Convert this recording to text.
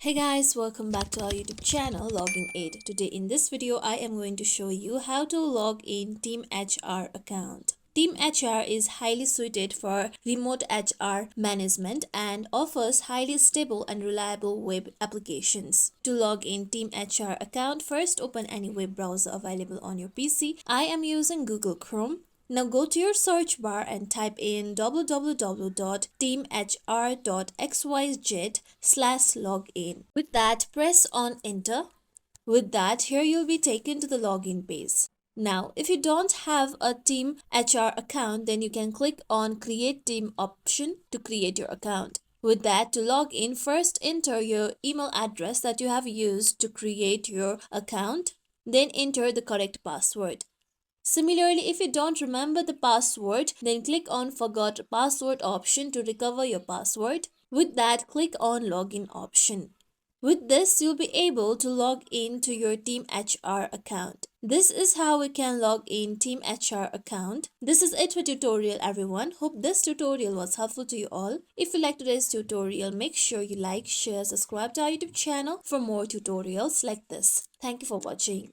Hey guys, welcome back to our YouTube channel Login Aid. Today in this video, I am going to show you how to log in teamhr account. teamhr is highly suited for remote HR management and offers highly stable and reliable web applications. To log in teamhr account, first open any web browser available on your PC. I am using Google Chrome. Now go to your search bar and type in www.teamhr.xyz/login. With that, press on enter. With that, here you'll be taken to the login page. Now, if you don't have a Team HR account, then you can click on Create Team option to create your account. With that, to log in, first enter your email address that you have used to create your account, then enter the correct password. Similarly, if you don't remember the password, then click on Forgot Password option to recover your password. With that, click on Login option. With this, you'll be able to log in to your teamhr account. This is how we can log in teamhr account. This is it for tutorial everyone. Hope this tutorial was helpful to you all. If you like today's tutorial, make sure you like, share, subscribe to our YouTube channel for more tutorials like this. Thank you for watching.